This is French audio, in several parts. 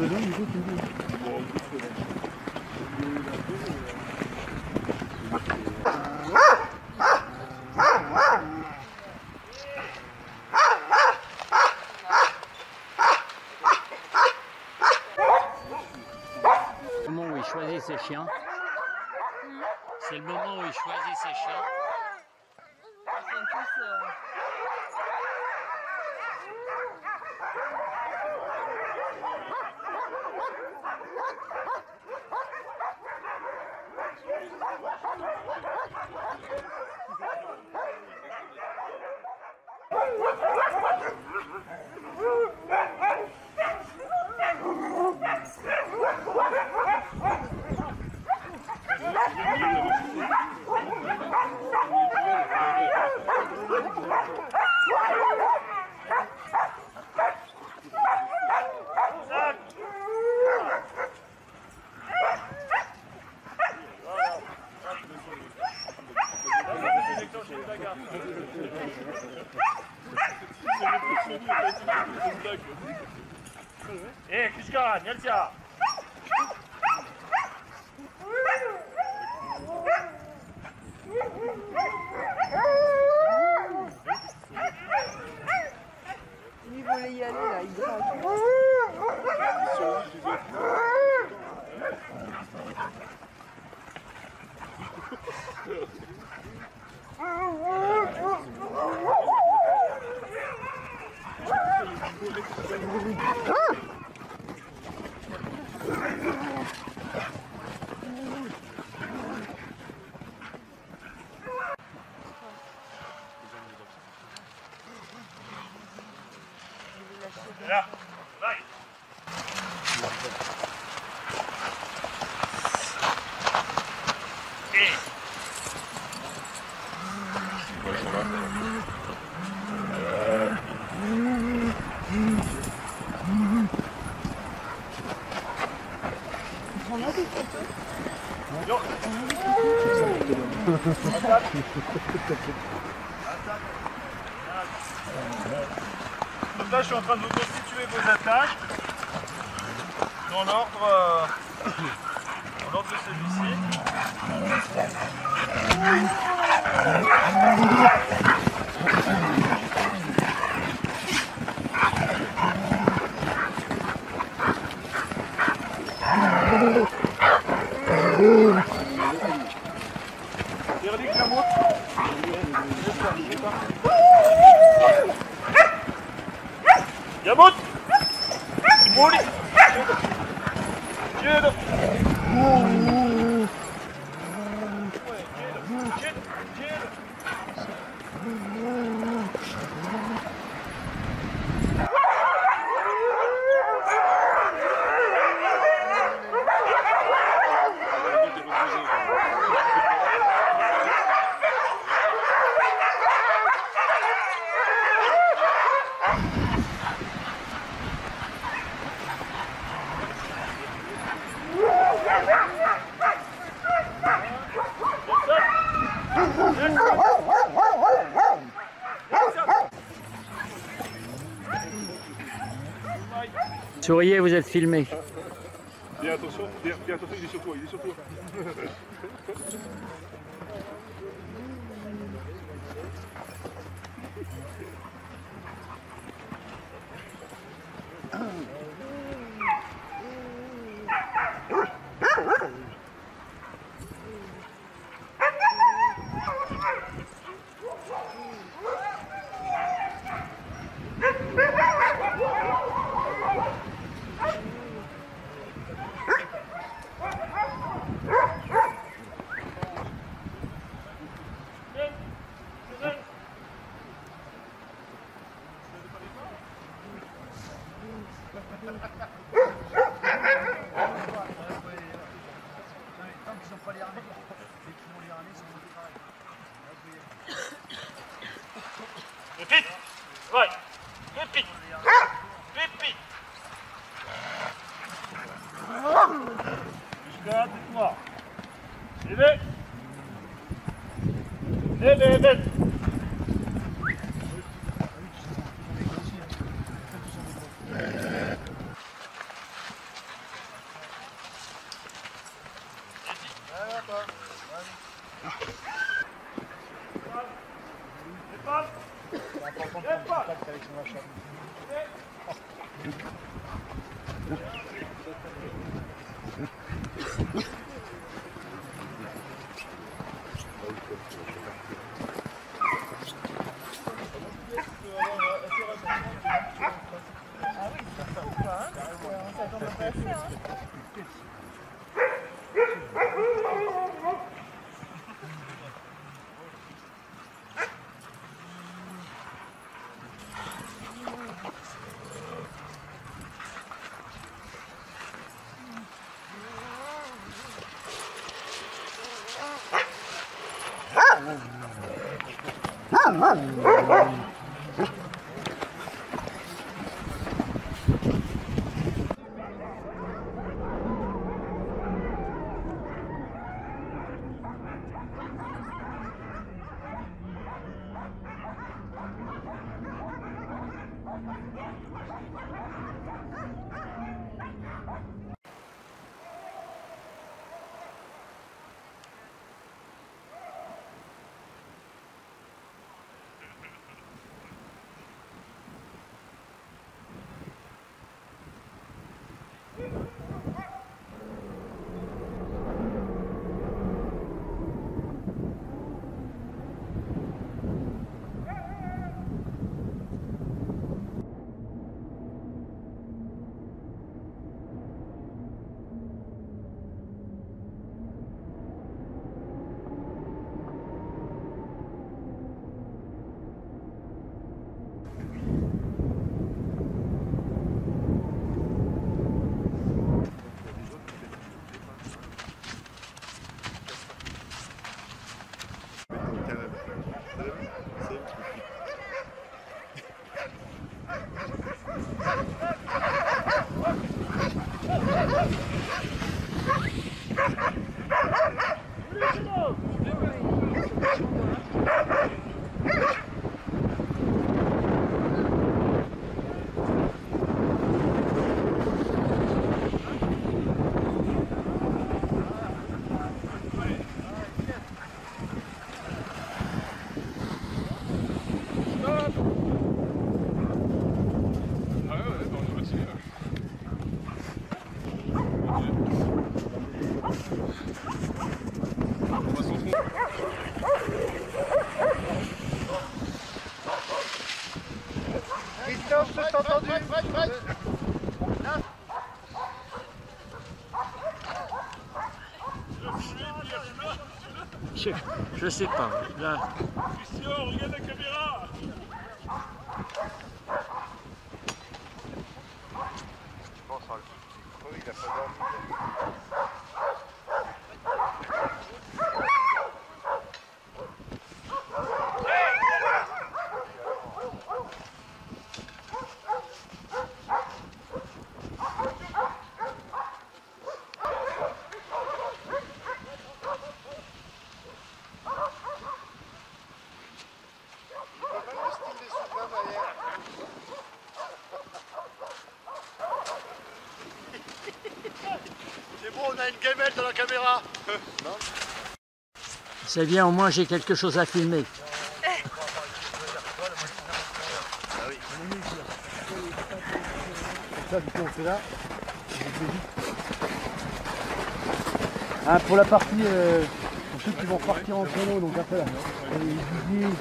dedans, du coup, tu me dis. Le moment où il choisit ses chiens. C'est le moment où il choisit ses chiens. Eh, Kushka, Nelsia! Il voulait y aller là, il gratte. Là, vai! Donc là, je suis en train de vous constituer vos attaches dans l'ordre de celui-ci. Véronique, la montre. Yamut! Muli! Giro! Souriez, vous êtes filmé. Fais attention, il est sur toi, il est sur toi. Pépite! Ouais! Pépite! Pépite! Jusqu'à dites-moi. Levez! Levez, levez! contact avec son achat. Je sais pas. Là. Christian, regarde la caméra. Il a pas dormi. C'est bon, on a une gamelle dans la caméra. C'est bien, au moins j'ai quelque chose à filmer. Ça, du coup, on fait là. Ah, pour la partie, pour ceux qui vont repartir en traîneau, donc après là, les billets,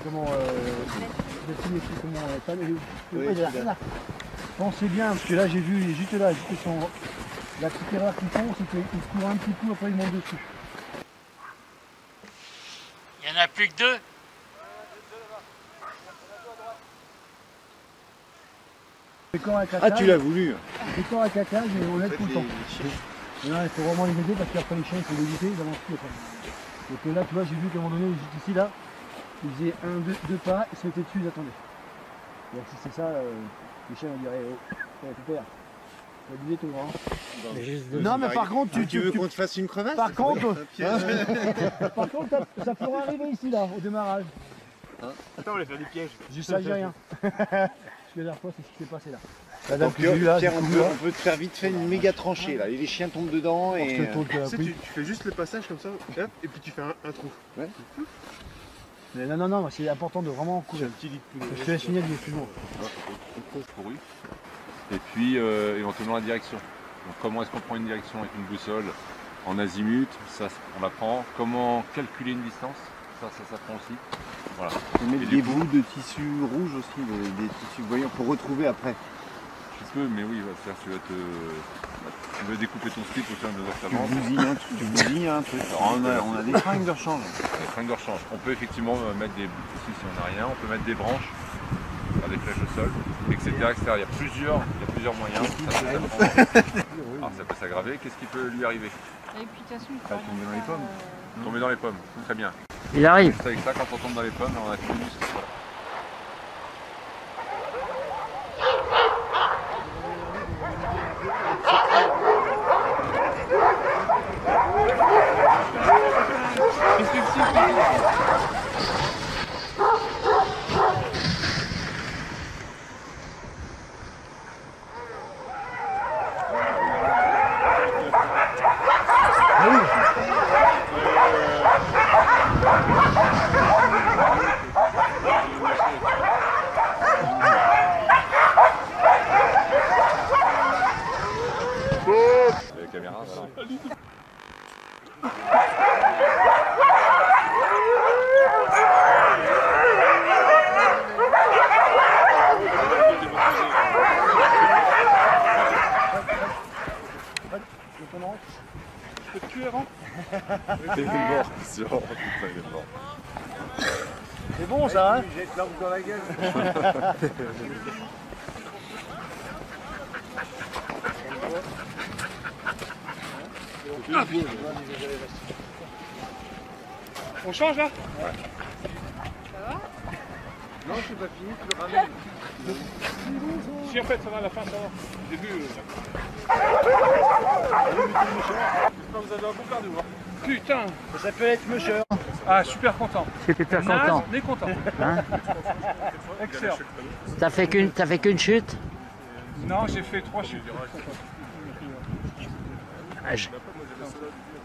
comment, pensez bien, parce que là j'ai vu, juste là, la petite erreur qu'ils font, c'est qu'ils courent un petit coup, après ils montent dessus. Il n'y en a plus que deux. Ah, tu l'as voulu. Les corps à caca, on laisse tout le temps. Mais là, il faut vraiment les aider parce qu'après les chiens ils sont dégoûtés, ils avancent plus après. Donc là, tu vois, j'ai vu qu'à un moment donné, juste ici, là, ils faisaient deux pas, ils se mettaient dessus, ils attendaient. Donc si c'est ça, les chiens vont dire, oh, super, tu vas abuser tout grand. Non, mais par contre, tu veux qu'on te fasse une crevasse? Par contre, ça pourrait arriver ici, là, au démarrage. Attends, on va faire des pièges. Je sais rien. Ce que la dernière fois, c'est ce qui s'est passé là. Donc, Pierre, on peut te faire vite fait une méga tranchée là, et les chiens tombent dedans et... Tu fais juste le passage comme ça, hop, et puis tu fais un trou. Ouais. Mais non, c'est important de vraiment courir. Un petit lit de poulet. Je te laisse finir du plus lourd. Couru. Et puis éventuellement la direction. Donc comment est-ce qu'on prend une direction avec une boussole en azimut, ça on l'apprend. Comment calculer une distance, ça s'apprend aussi. Voilà. Et mettre des bouts de tissu rouge aussi, des tissus voyants pour retrouver après. Tu peux, mais oui, tu vas découper ton slip au fur et à mesure que tu avances. Tu bousilles un truc. Alors, on a des fringues de rechange. Des fringues de rechange. On peut effectivement mettre des bouts de tissu si on n'a rien, on peut mettre des branches, faire des flèches au sol, etc. Il y a plusieurs moyens. Alors ça peut s'aggraver. Qu'est-ce qui peut lui arriver? Et puis de toute façon, tomber dans les pommes. Tomber dans les pommes, très bien. Il arrive. Juste avec ça, quand on tombe dans les pommes, on a tout le muscle. La caméra, voilà. C'est mort, c'est mort. C'est bon ça, hein? Jette l'arme dans la gueule. On change là? Non, c'est pas fini, tu le ramènes. Si en fait ça va à la fin, ça va. Au début. J'espère que vous avez un bon perdu. Putain! Ça peut être monsieur. Ah, super content. Super content. Mais content. Hein? Excellent. T'as fait qu'une chute? Non, j'ai fait 3 chutes. Ah,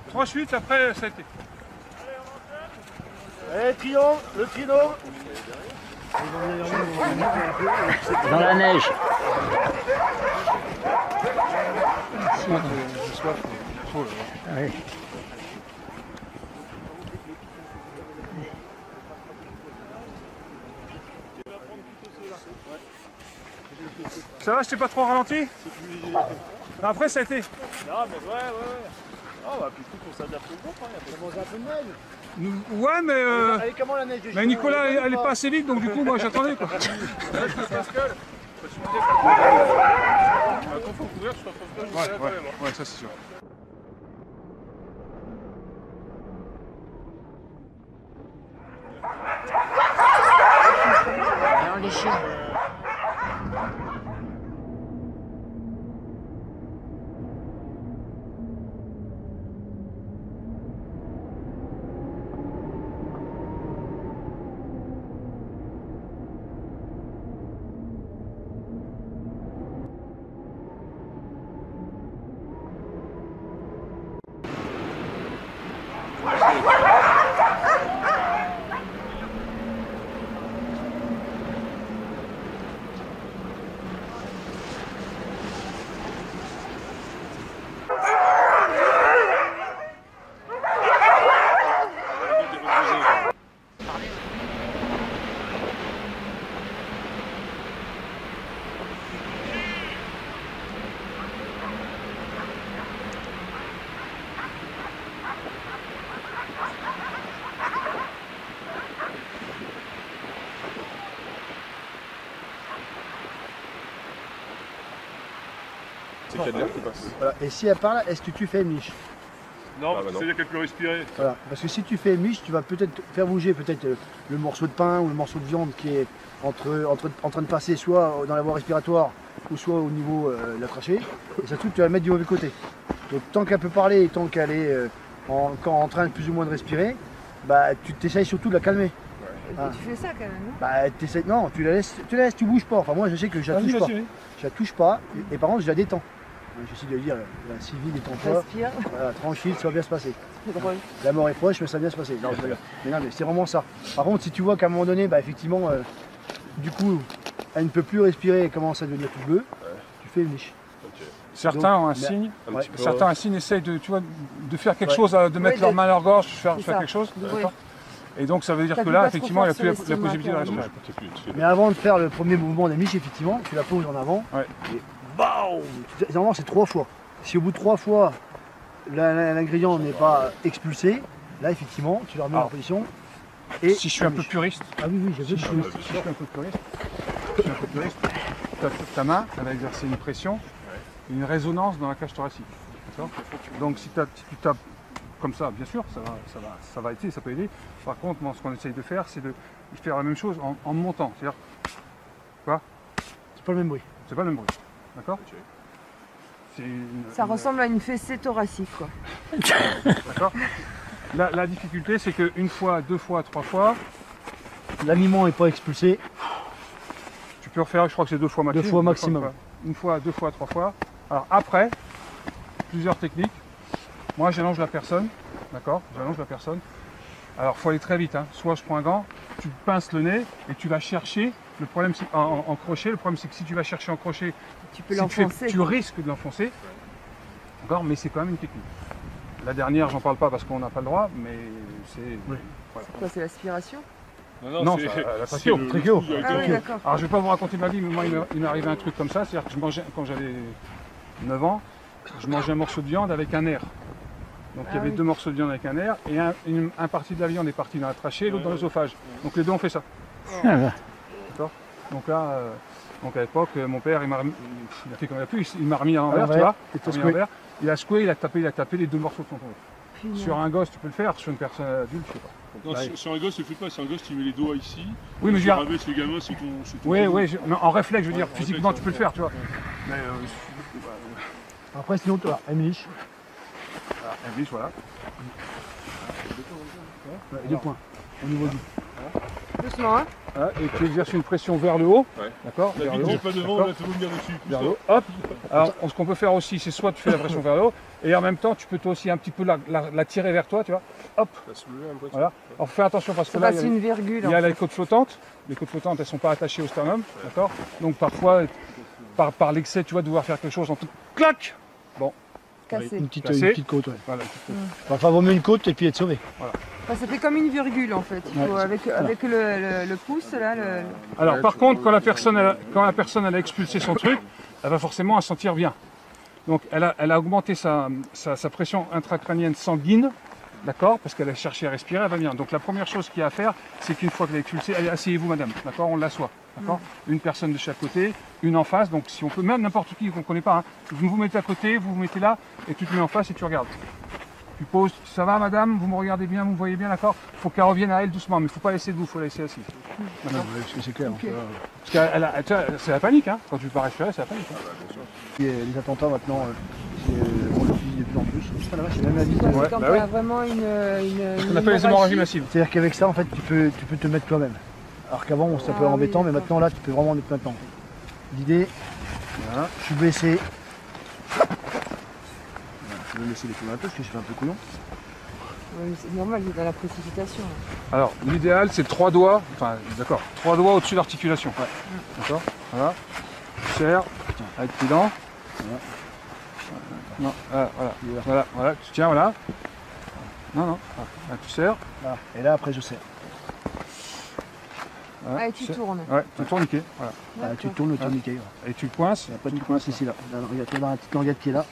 3 chutes, après ça a été. Allez, trio, le trino. Dans la neige. Oui. Ça va, je t'ai pas trop ralenti? Après ça a été. Non, mais ouais. Oh, bah, plutôt pour s'adapter au groupe, il y a manger un peu de neige. Ouais, mais Allez, comment la neige de mais chez Nicolas, vous, elle est pas assez vite, donc du coup, moi j'attendais quoi. Ouais, ça c'est sûr. Alors les chiens. C'est qu'il y a de l'air qui passe. Voilà. Et si elle parle, est-ce que tu fais une miche? Non, Ah, bah non. c'est-à-dire qu'elle peut respirer. Voilà. Parce que si tu fais une miche, tu vas peut-être faire bouger le morceau de pain ou le morceau de viande qui est en train de passer soit dans la voie respiratoire ou soit au niveau de la trachée. Et surtout, tu vas le mettre du mauvais côté. Donc tant qu'elle peut parler et tant qu'elle est encore en train plus ou moins de respirer, bah, tu t'essayes surtout de la calmer. Ah. Tu fais ça quand même, non? Bah, non, tu la laisses, tu bouges pas. Enfin, moi, je sais que je la touche pas. Je la touche pas, et par contre, je la détends. j'essaie de le dire, la civile est en toi, Respire. voilà, tranquille, ça va bien se passer. C'est drôle. La mort est proche, mais ça va bien se passer. Non, mais c'est vraiment ça. Par contre, si tu vois qu'à un moment donné, bah, effectivement, du coup, elle ne peut plus respirer et commence à devenir toute bleue, tu fais une niche. Certains Donc, ont un mais- signe, Ouais. certains un signe essayent de, tu vois, de faire quelque Ouais. chose, de mettre Ouais, leur de- main à leur gorge, faire c'est ça. quelque chose. Oui. D'accord. Et donc ça veut dire T'as que vu là, pas trop effectivement, il n'y a fort plus la sur l'estomac, possibilité de quand même. respirer. Mais avant de faire le premier mouvement des miches, effectivement, tu la poses en avant. Ouais. Et BAM. Normalement, c'est 3 fois. Si au bout de 3 fois, l'ingrédient n'est pas expulsé, là, effectivement, tu la remets en Alors, position. Et Si je suis un peu puriste, Ah oui, oui, j'ai vu. si je suis un peu puriste, ta main, elle va exercer une pression, une résonance dans la cage thoracique. D'accord. Donc si tu tapes comme ça, bien sûr, ça va aider, ça peut aider. Par contre, moi, ce qu'on essaye de faire, c'est de faire la même chose en montant. C'est-à-dire, C'est pas le même bruit. c'est pas le même bruit. D'accord. C'est Ça ressemble à une fessée thoracique, quoi. D'accord. La difficulté, c'est qu'une fois, 2 fois, 3 fois, L'aliment n'est pas expulsé. tu peux refaire, je crois que c'est 2 fois maximum. 2 fois maximum. Une fois, 2 fois, 3 fois. Alors après, plusieurs techniques. Moi, j'allonge la personne. D'accord. J'allonge la personne. Alors, il faut aller très vite. Hein. Soit je prends un gant, tu pinces le nez et tu vas chercher. Le problème, c'est en crochet. Le problème, c'est que si tu vas chercher en crochet, Tu peux si l'enfoncer. tu risques de l'enfoncer. D'accord, mais c'est quand même une technique. La dernière, j'en parle pas parce qu'on n'a pas le droit, mais c'est. Oui. Voilà. Quoi, c'est l'aspiration? Non, c'est la trachéo. Trachéo. Ah oui, d'accord. Alors, je vais pas vous raconter ma vie, mais moi, il m'est arrivé un truc comme ça. C'est-à-dire que je mangeais, quand j'avais 9 ans, je mangeais un morceau de viande avec un nerf. Donc, il y Ah avait oui. 2 morceaux de viande avec un nerf, et un parti de la viande est parti dans la trachée, l'autre dans l'œsophage. Donc, les deux ont fait ça. Donc là, donc à l'époque, mon père, il a fait comme il a pu, il m'a remis à l'envers, tu vois. Et t'as Remis à secoué. l'envers. Il a secoué, il a tapé, les 2 morceaux sont tombés. Punaise. Sur un gosse, tu peux le faire, sur une personne adulte, je sais pas. Non, sur un gosse, tu fais pas. Sur un gosse, tu mets les doigts ici. Oui, mais je tu veux dire, rabaisses le gamin sur ton. oui, genou. oui, mais en réflexe, je veux dire, en physiquement, réflexe, tu peux le faire, tu vois. Mais Après, sinon, tu as une niche. English, voilà. Ouais, 2 points. Au niveau du. Doucement, hein. Voilà, et tu exerces une pression vers le haut, Ouais. d'accord, La vers le bite, haut, j'ai pas devant, d'accord, là, faut venir dessus. vers le haut, hop. Alors, ce qu'on peut faire aussi, c'est soit tu fais la pression vers le haut, et en même temps, tu peux toi aussi un petit peu la tirer vers toi, tu vois, hop. Voilà. Alors, fais attention parce que Ça là, passe une virgule. il y a en les fait. côtes flottantes. Les côtes flottantes, elles sont pas attachées au sternum, d'accord. Donc, parfois, par l'excès, tu vas devoir faire quelque chose en tout clac. Cassé. Une petite Cassé. côte, ouais. Voilà. Enfin, vaut mieux une côte et puis être sauvé. Enfin, ça fait comme une virgule, en fait. Il faut, avec le pouce, là, Alors, par contre, quand la personne elle a expulsé son truc, elle va forcément se sentir bien. Donc, elle a augmenté sa pression intracrânienne sanguine, d'accord, parce qu'elle a cherché à respirer, elle va bien. Donc, la première chose qu'il y a à faire, c'est qu'une fois qu'elle a expulsé, allez, asseyez-vous, madame, d'accord, on l'assoit, d'accord. Une personne de chaque côté, une en face, donc si on peut, même n'importe qui qu'on ne connaît pas, hein, vous vous mettez à côté, vous vous mettez là, et tu te mets en face et tu regardes. Tu poses, ça va madame, vous me regardez bien, vous me voyez bien, d'accord. Il faut qu'elle revienne à elle doucement, mais il ne faut pas laisser debout, il faut la laisser assise. D'accord. C'est clair. Ok. Parce que tu vois, c'est la panique, hein. Quand tu ne peux pas respirer, c'est la panique. Hein. Les attentats maintenant, on l'utilise de plus en plus. Putain, la vache, c'est même la vie. C'est Ouais, quand bah tu oui. as vraiment une On appelle les hémorragies massives. C'est-à-dire qu'avec ça, en fait, tu peux te mettre toi-même. Alors qu'avant, ça peut être Ah embêtant, oui, mais d'accord. maintenant, là, tu peux vraiment mettre maintenant. L'idée, voilà, je suis blessé. Voilà, je vais me laisser les coups un peu parce que je fais un peu couillon. Ouais, mais c'est normal, il est dans la précipitation. là. Alors, l'idéal, c'est 3 doigts, enfin, d'accord, 3 doigts au-dessus de l'articulation. Ouais. D'accord. Voilà. Tu serres, avec tes dents. Voilà. Non, voilà. Voilà, tu tiens, voilà. Non. Là, tu serres. Voilà. Et là, après, je serre. Voilà, Ah, et tu serres. tournes. Ouais, tu tourniquet. Voilà. Voilà, tu tournes le tourniquet. Voilà. Et tu coinces. Et après, tu coinces ici, là. Là, regarde, tu as un petit organe qui est là.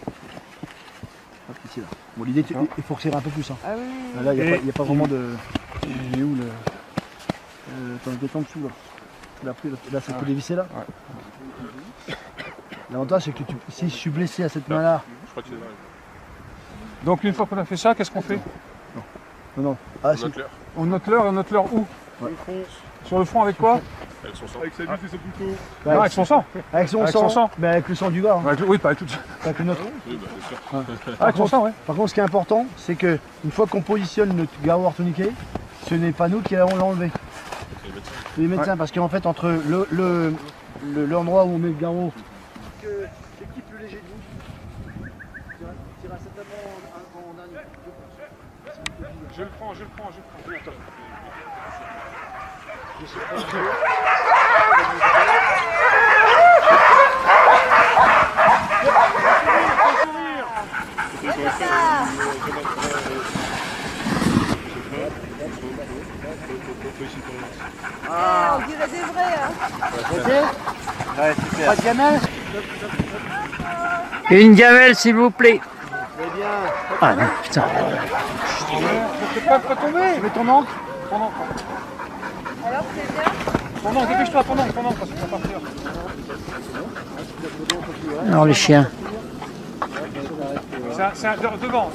Hop, ici, là. Bon, l'idée, il faut resserrer un peu plus. Hein. Ah oui, oui, Là, il Et- n'y a pas vraiment de. Il est où le. T'en es en dessous, là. Là, ça peut dévisser, là. L'avantage, c'est que si je suis blessé à cette main-là. Je crois que c'est vrai. Donc, une fois qu'on a fait ça, qu'est-ce qu'on fait? Non. Ah, si. On note l'heure, et on note l'heure où? Ouais. Sur le front avec quoi? Avec son sang. Avec sa bite et son couteau. Bah, Ah, avec son sang. avec son avec sang. son sang. Mais avec le sang du gars. Hein. Oui, pas avec tout. Pas avec le nôtre. Oui, bah, bien sûr. Ah, avec son sang, ouais. Par contre, ce qui est important, c'est que une fois qu'on positionne notre garrot orthoniqué, ce n'est pas nous qui allons l'enlever. C'est les médecins, parce qu'en fait, entre l'endroit où on met le garrot, qui est plus léger de vous, Je le prends. Attends. Ah, on dirait des vrais. Hein. Ouais, super. Pas de gamelle? Une gamelle, s'il vous plaît. Très bien. Ah non, putain. Je peux pas tomber. Mets ton encre. Alors c'est bien. Ton encre, dépêche-toi, ton encre, parce que ça va partir. Alors les chiens. Devant.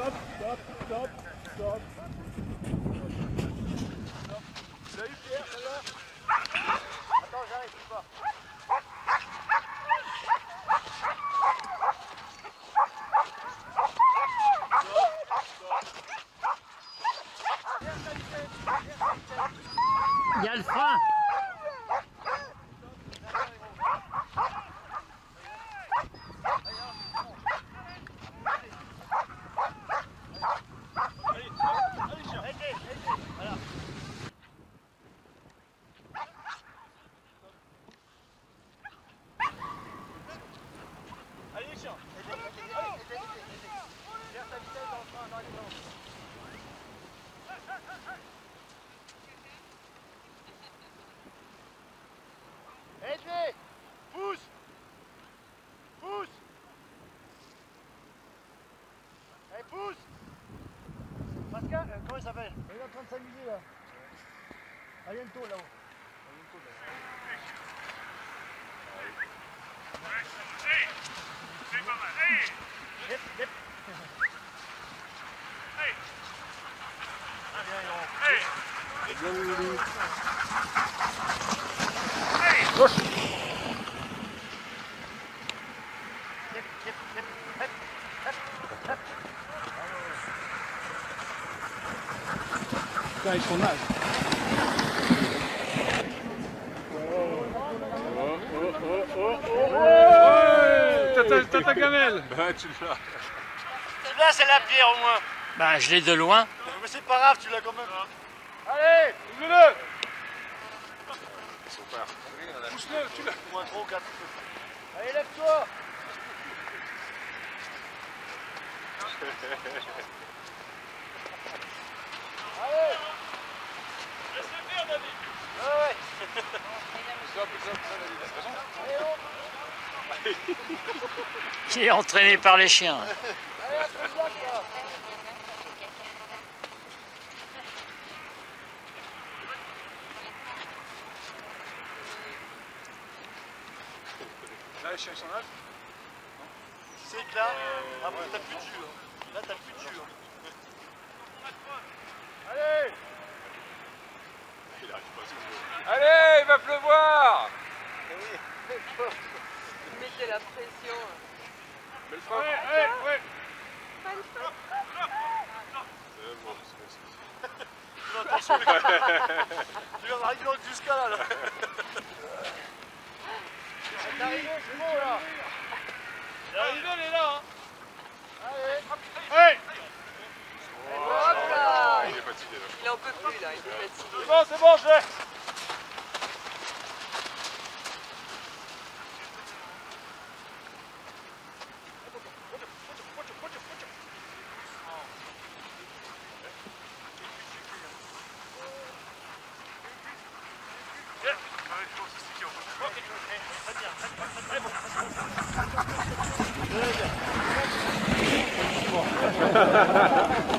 Vous avez eu Pierre, celle-là? Attends, j'arrive, bouge pas. Il y a le frein. Aidez! Pousse! Pousse! Allez, pousse! Pascal, comment il s'appelle? Il est en train de s'amuser là. À bientôt là-haut. Hip, hip. Ah, bien, Putain, avec son âge. Tata Gamelle. Bah, tu l'as. là, c'est la pierre au moins. Bah, je l'ai de loin. Mais c'est pas grave, tu l'as quand même. Allez, pousse-le! Super. Pousse-le, tu l'as. Moins 3 ou 4. Allez, lève-toi! Allez! Laisse-le faire, David! Ouais! Qui est entraîné par les chiens. Allez, appuie-toi, là! Là, les chiens sont là. C'est que là, après t'as plus de jus. Là, t'as plus de jus. Allez! Allez, il va pleuvoir. Mettez la pression. Mais le frein. Ouais. Attention, tu vas arriver jusqu'à là. C'est arrivé, c'est bon là. C'est arrivé, elle est là. Hein. Allez. Hey. Hop là. Il est fatigué là. Il en peut plus là, il est fatigué. C'est bon, je l'ai.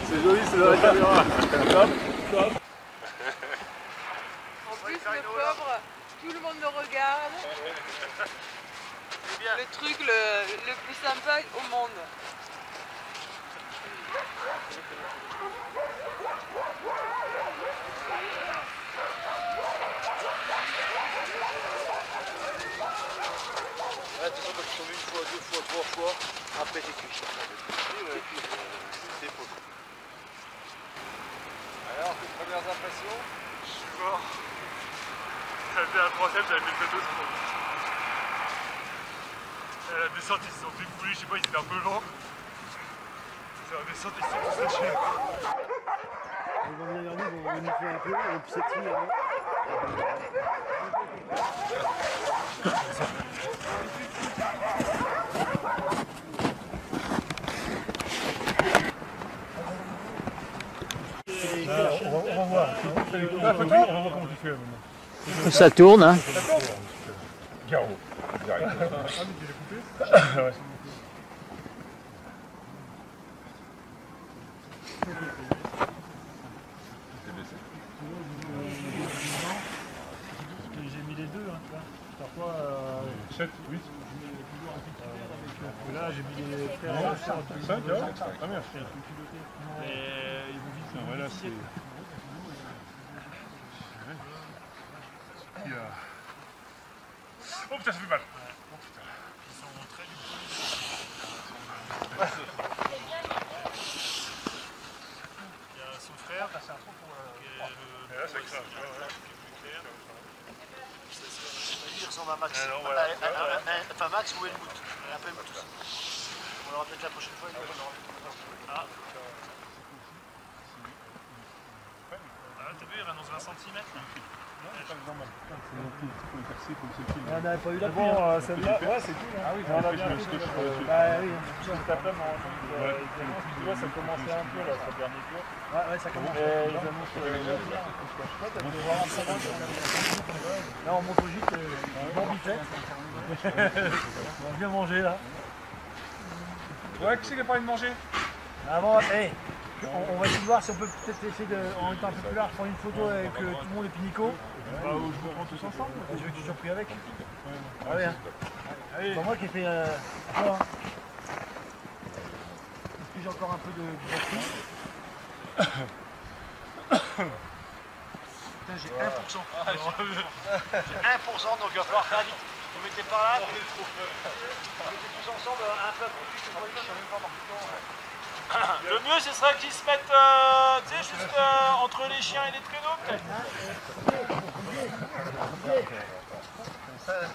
C'est joli, c'est dans la caméra. En plus, le pauvre, tout le monde le regarde. Le truc le plus sympa au monde. De toute façon, quand tu tombes une fois, deux fois, trois fois, après t'es cuit. C'est faux. Alors, tes premières impressions? Je suis mort. Ça fait un troisième, j'avais fait le 2 secondes. La descente, ils se sont défoulés, je sais pas, ils étaient un peu lents. C'est la descente, ils se sont tous lâchés. On va venir vers nous, on va nous faire un peu, on va pousser dessus là. On va voir. On va voir comment tu fais maintenant. Ça tourne, hein. Garo. Ah, mais tu l'as coupé? Ouais. J'ai mis les deux, hein, tu vois. Parfois 7, 8. Là, j'ai vu des frères et sœurs. 5, ah merde. Et ils vont vite. Voilà, c'est. Oh putain, ça fait mal. Oh putain. Ils sont très du Il y a son frère. C'est un trou pour. Et là, ça crache. Il ressemble à Max. Enfin, Max ou Helmut. Un peu Helmut aussi. On l'aura peut-être la prochaine fois. Ah, t'as vu, il annonce 20 cm. On n'avait pas eu la pluie. Bon, celle-là, ouais, c'est tout. Ah oui, on a bien fait. Bah oui, Cet après-midi, tu vois, ça commençait un peu là, ce dernier tour. ouais, ça commence. Et ils annoncent Là, on monte au gîte, bon bifette. On va bien manger là. Ouais, qui c'est qui a pas envie de manger? Avant, hey, on va essayer de voir si on peut peut-être essayer de, en étant un peu plus large, prendre une photo avec tout le monde et puis Nico. Bah, où je vous prends tous ensemble. Je veux que tu sois pris avec. Ah oui, hein. Allez. C'est moi qui ai fait toi, hein. Est-ce que j'ai encore un peu de batterie? Putain, j'ai 1%. J'ai 1%, donc il va falloir faire vite. Vous mettez par là, vous mettez tous ensemble, un peu à côté, je ne même pas marqué. Le mieux, ce serait qu'ils se mettent, tu sais, juste entre les chiens et les traîneaux, peut-être.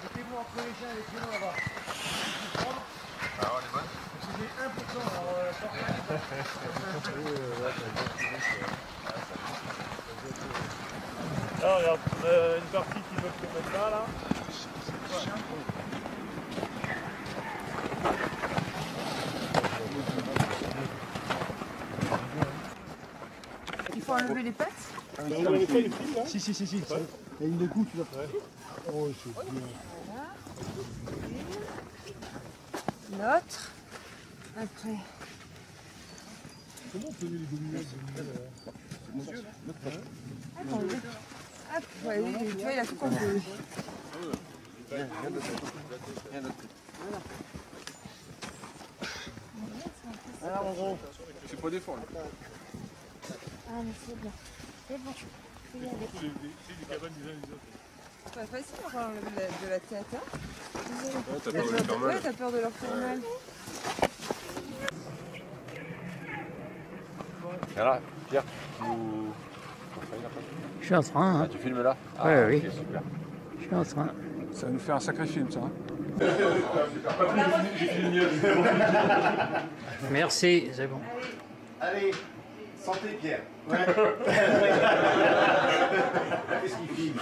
Mettez-vous entre les chiens et les traîneaux là-bas. Ah, on est bonne. Parce que j'ai 1%, alors Là, regarde, une partie qui veut se mettre là, là. Il faut enlever les pattes. Si. La ligne de coup, tu l'as fait. Oh, c'est bien. L'autre. Après. Comment on peut les dominer? Attends, hop, ouais, tu vois, il a tout compris. Alors, en gros. C'est pas défendre. Ah, mais c'est bon. C'est bon. Faut y aller. C'est des cabanes des uns et des autres. C'est pas facile d'avoir de la tête, hein. T'as peur de leur faire mal. Ouais, t'as peur de leur faire mal. Voilà, Pierre, Je suis en train, hein. tu filmes là? Ouais, oui. Ok, super. Je suis en train. Ça va nous faire un sacré film, ça. Hein. Merci, c'est bon. Allez, santé Pierre. Ouais. Qu'est-ce qu'il filme?